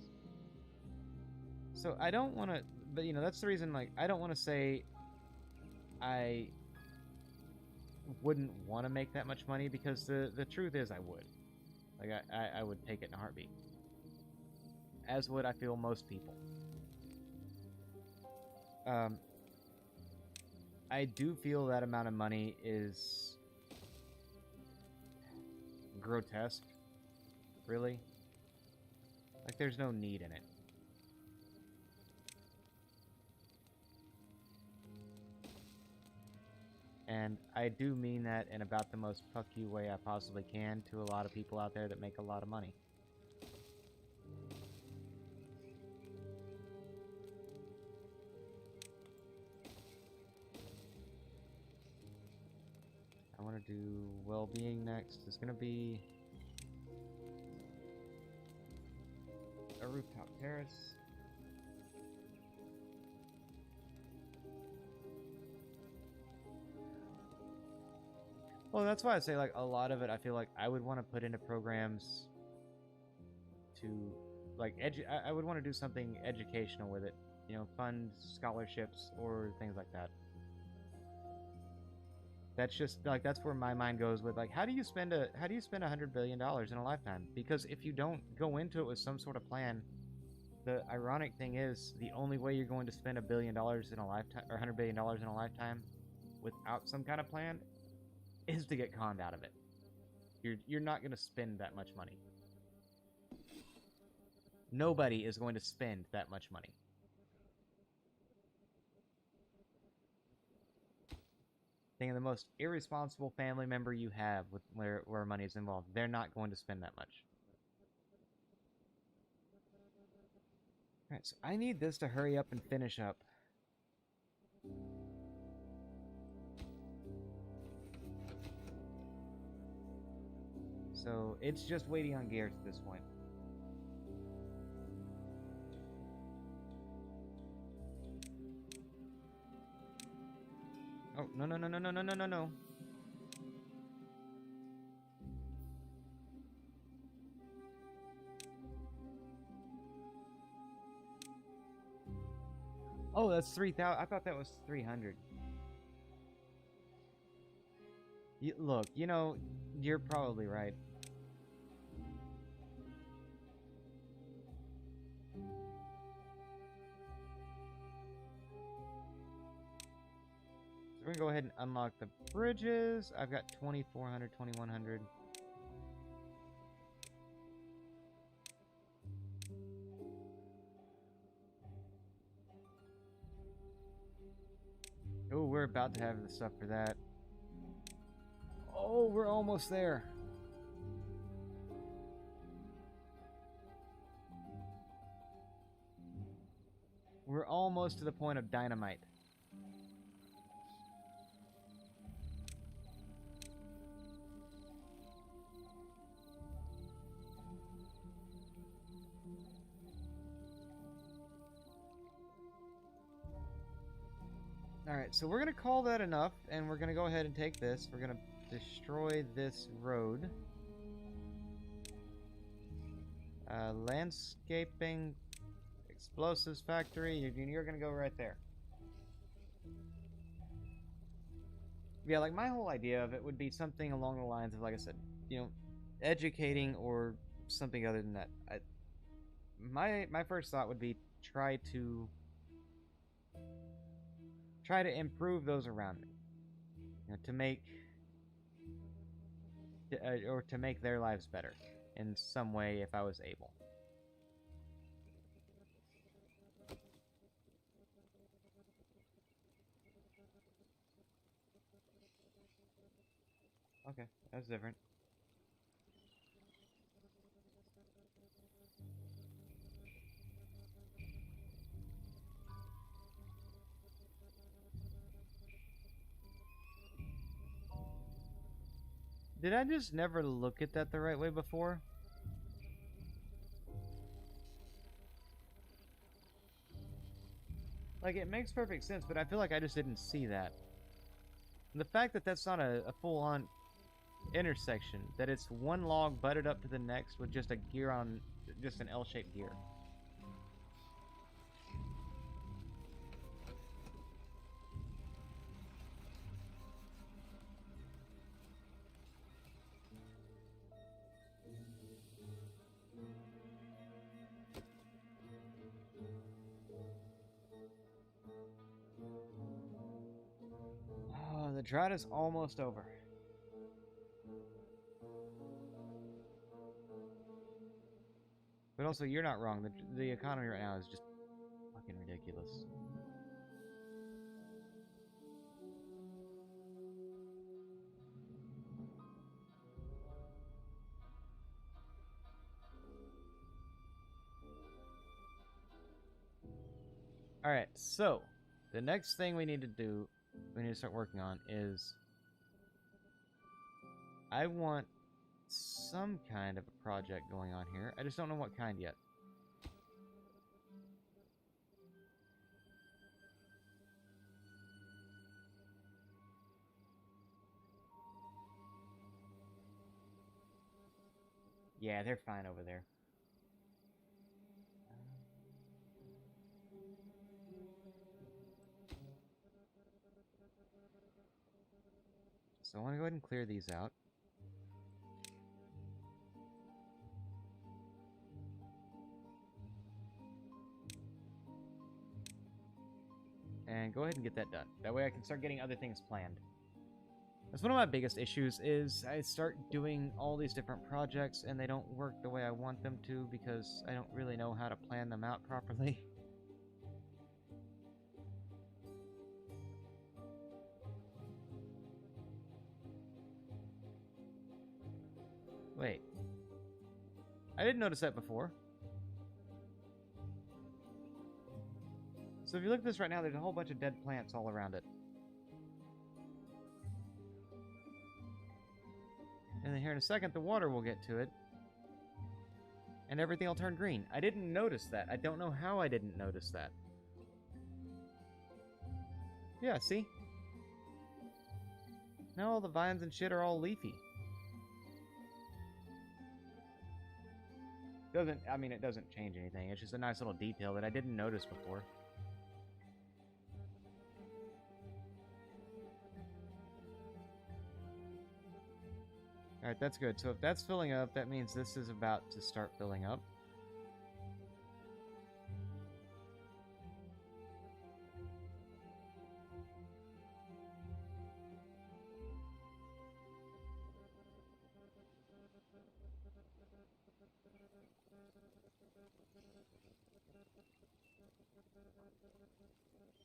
So I don't want to... But, that's the reason, like, I don't want to say I wouldn't want to make that much money, because the truth is I would. Like, I would take it in a heartbeat. As would, I feel, most people. I do feel that amount of money is grotesque, really. Like, there's no need in it. And I do mean that in about the most fuck you way I possibly can to a lot of people out there that make a lot of money. I want to do well-being next. It's going to be a rooftop terrace. Well, that's why I say, like, a lot of it, I feel like I would want to put into programs to, like, I would want to do something educational with it. Fund scholarships or things like that. That's just, like, that's where my mind goes with, like, how do you spend $100 billion in a lifetime? Because if you don't go into it with some sort of plan, the ironic thing is, the only way you're going to spend $1 billion in a lifetime, or $100 billion in a lifetime, without some kind of plan, is to get conned out of it. You're not going to spend that much money. Nobody is going to spend that much money. Think of the most irresponsible family member you have with where money is involved. They're not going to spend that much. Alright, so I need this to hurry up and finish up. So it's just waiting on gears at this point. Oh, no, no, no, no, no, no, no, no, no. Oh, that's 3,000. I thought that was 300. Look, you know, you're probably right. So we're gonna go ahead and unlock the bridges. I've got 2,400, 2,100. Oh, we're about to have the stuff for that. Oh, we're almost there. We're almost to the point of dynamite. Alright, so we're going to call that enough, and we're going to go ahead and take this. We're going to destroy this road. Landscaping, explosives factory, you're going to go right there. Yeah, like my whole idea of it would be something along the lines of, like I said, you know, educating or something other than that. My first thought would be try to improve those around me, you know, to make or to make their lives better in some way if I was able. Okay, that's different. Did I just never look at that the right way before? Like, it makes perfect sense, but I feel like I just didn't see that. And the fact that that's not a full-on intersection, that it's one log butted up to the next with just a gear on, just an L-shaped gear. Oh, the drought is almost over. But also, you're not wrong. The economy right now is just fucking ridiculous. Alright, so, the next thing we need to do, we need to start working on is... I want some kind of a project going on here. I just don't know what kind yet. Yeah, they're fine over there. So I want to go ahead and clear these out. And go ahead and get that done. That way I can start getting other things planned. That's one of my biggest issues, is I start doing all these different projects and they don't work the way I want them to because I don't really know how to plan them out properly. Wait. I didn't notice that before. So if you look at this right now, there's a whole bunch of dead plants all around it. And then here in a second, the water will get to it. And everything will turn green. I didn't notice that. I don't know how I didn't notice that. Yeah, see? Now all the vines and shit are all leafy. It doesn't change anything. It's just a nice little detail that I didn't notice before. Alright, that's good. So if that's filling up, that means this is about to start filling up.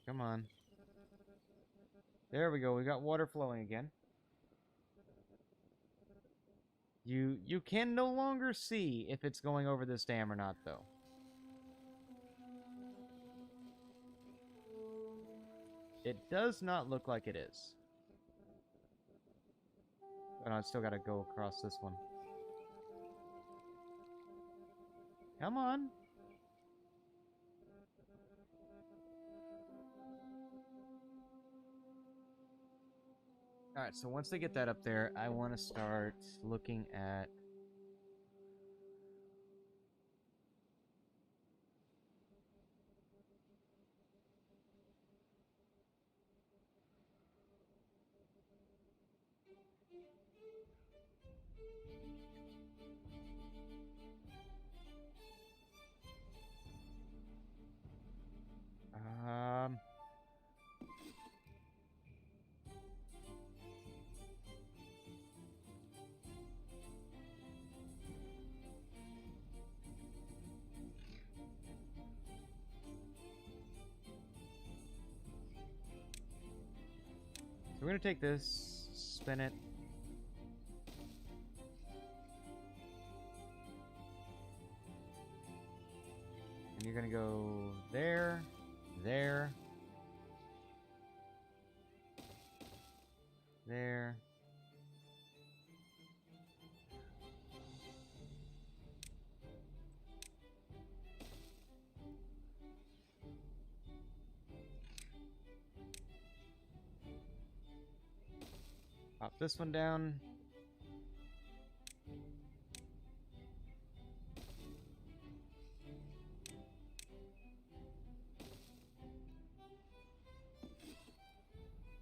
Come on. There we go. We got water flowing again. You can no longer see if it's going over this dam or not, though. It does not look like it is. Oh, no, I still gotta go across this one. Come on. Alright, so once they get that up there, I want to start looking at... So we're going to take this, spin it. And you're going to go there, there, there. Pop this one down.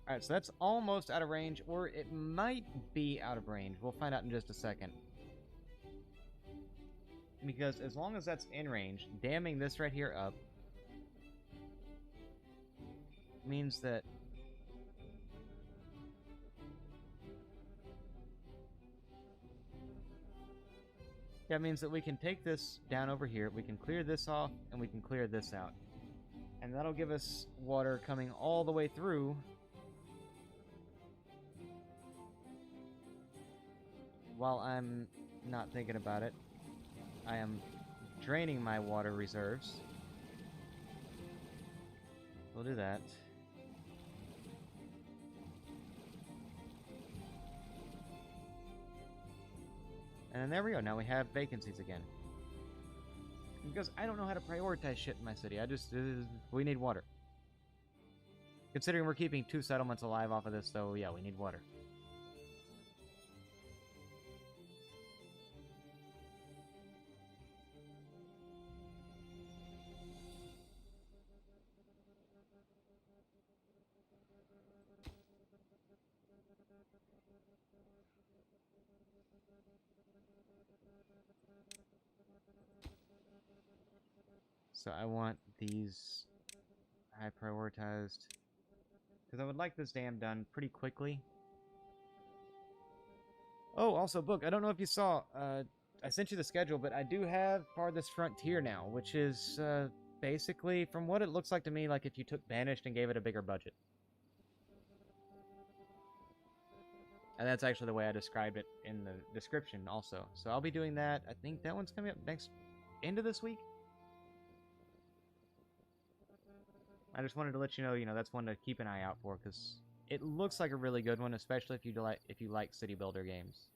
Alright, so that's almost out of range, or it might be out of range. We'll find out in just a second. Because as long as that's in range, damming this right here up means that we can take this down over here, we can clear this off, and we can clear this out. And that'll give us water coming all the way through. While I'm not thinking about it, I am draining my water reserves. We'll do that. And then there we go. Now we have vacancies again. Because I don't know how to prioritize shit in my city. We need water. Considering we're keeping 2 settlements alive off of this, though, yeah, we need water. So I want these high prioritized, because I would like this dam done pretty quickly. Oh, also, Book, I don't know if you saw, I sent you the schedule, but I do have Farthest Frontier now, which is basically, from what it looks like to me, like if you took Banished and gave it a bigger budget. And that's actually the way I described it in the description also. So I'll be doing that. I think that one's coming up next end of this week. I just wanted to let you know, that's one to keep an eye out for, because it looks like a really good one, especially if you like city builder games.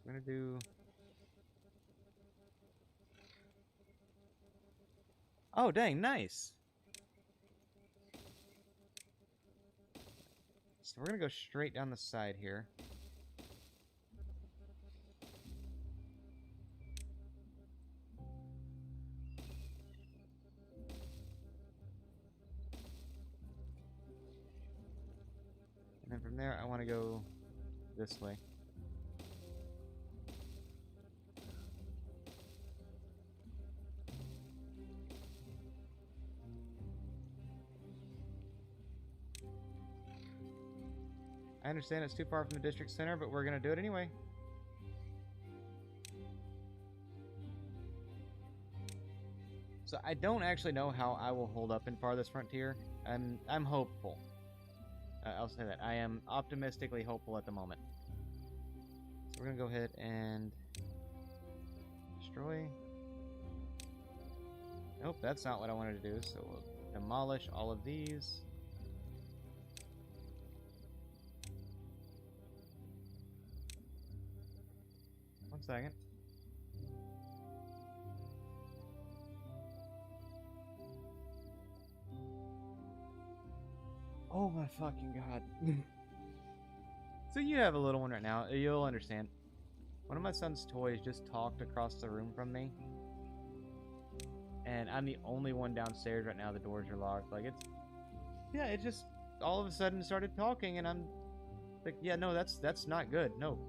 We're gonna do... Oh, dang, nice! So we're gonna go straight down the side here. And then from there, I want to go this way. I understand it's too far from the district center, but we're gonna do it anyway. So I don't actually know how I will hold up in Farthest Frontier. I'm hopeful. I'll say that. I am optimistically hopeful at the moment. So we're gonna go ahead and destroy. Nope, that's not what I wanted to do. So we'll demolish all of these. One second. Oh my fucking god. So you have a little one right now. You'll understand. One of my son's toys just talked across the room from me. And I'm the only one downstairs right now. The doors are locked. Like, it's... Yeah, it just all of a sudden started talking, and I'm like, yeah, no, that's not good. No,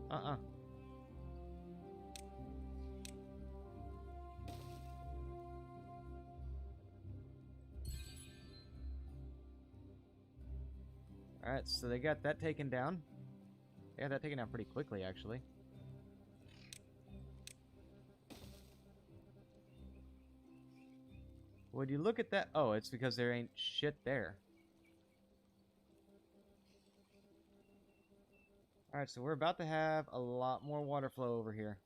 Alright, so they got that taken down. They got that taken down pretty quickly, actually. Would you look at that? Oh, it's because there ain't shit there. Alright, so we're about to have a lot more water flow over here.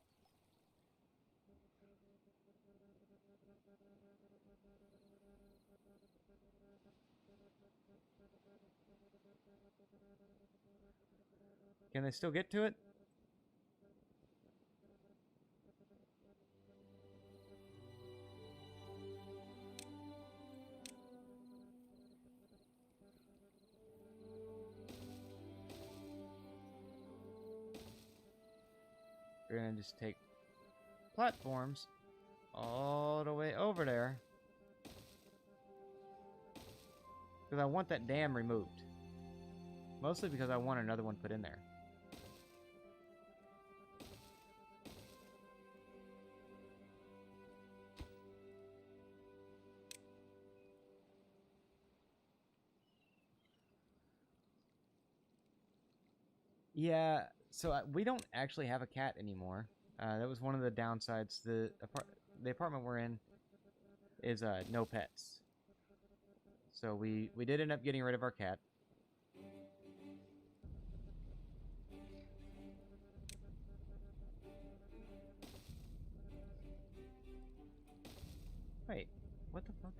Can they still get to it? We're gonna just take platforms all the way over there. Because I want that dam removed. Mostly because I want another one put in there. Yeah, so we don't actually have a cat anymore. That was one of the downsides. The apartment we're in is no pets. So we did end up getting rid of our cat. Wait, what the fuck?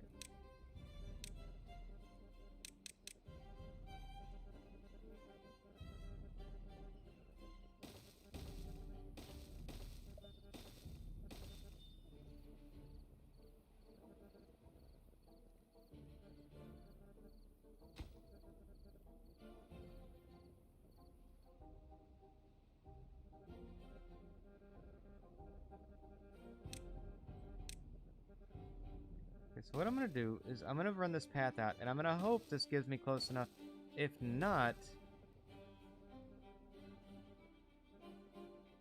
Okay, so what I'm gonna do is I'm gonna run this path out, and I'm gonna hope this gives me close enough. If not,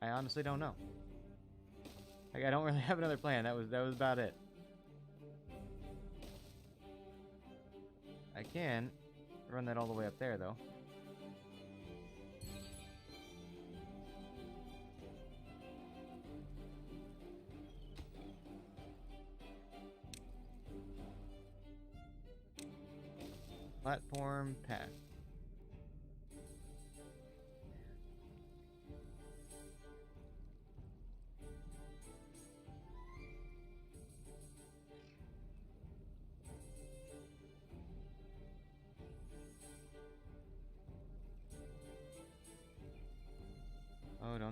I honestly don't know. Like, I don't really have another plan. That was about it. I can run that all the way up there, though. Platform path.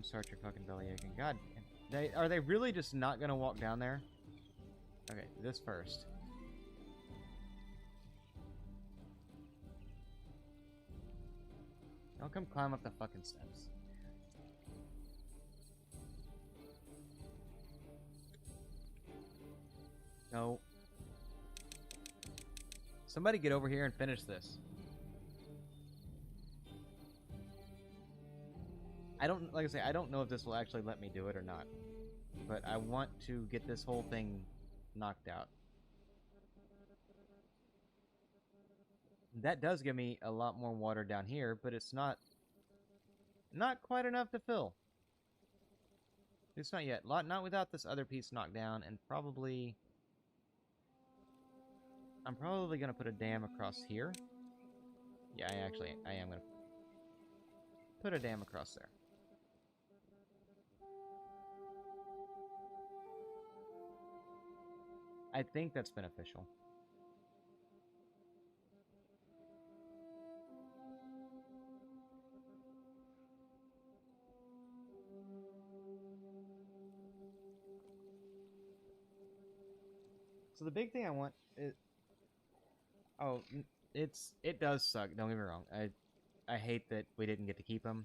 don't start your fucking belly aching. God, are they really just not gonna walk down there? Okay, this first. Don't come climb up the fucking steps. No. Somebody get over here and finish this. Like I say, I don't know if this will actually let me do it or not. But I want to get this whole thing knocked out. That does give me a lot more water down here, but it's not quite enough to fill. It's not yet. Not without this other piece knocked down, and probably... I'm probably going to put a dam across here. Yeah, I am going to put a dam across there. I think that's beneficial. So the big thing I want is... Oh, it does suck, don't get me wrong. I hate that we didn't get to keep them.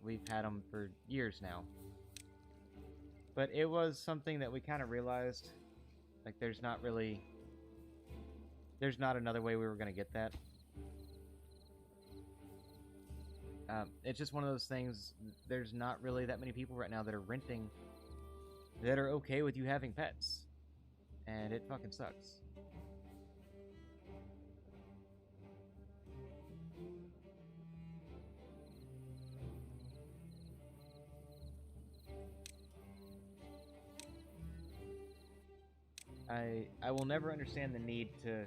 We've had them for years now. But it was something that we kind of realized, like, there's not another way we were going to get that. It's just one of those things, there's not really that many people right now that are renting that are okay with you having pets. And it fucking sucks. I will never understand the need to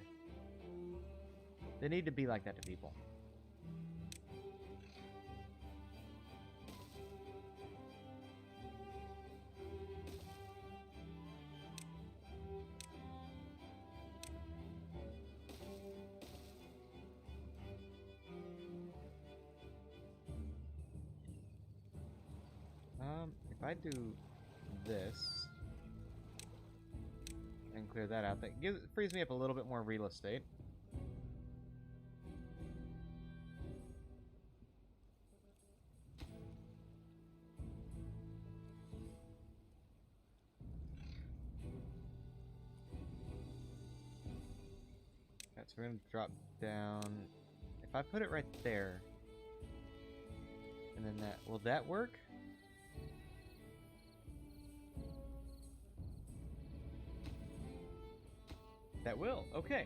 be like that to people. If I do this and clear that out, that frees me up a little bit more real estate. Right, so we're going to drop down. If I put it right there, and then that, will that work? That will, okay.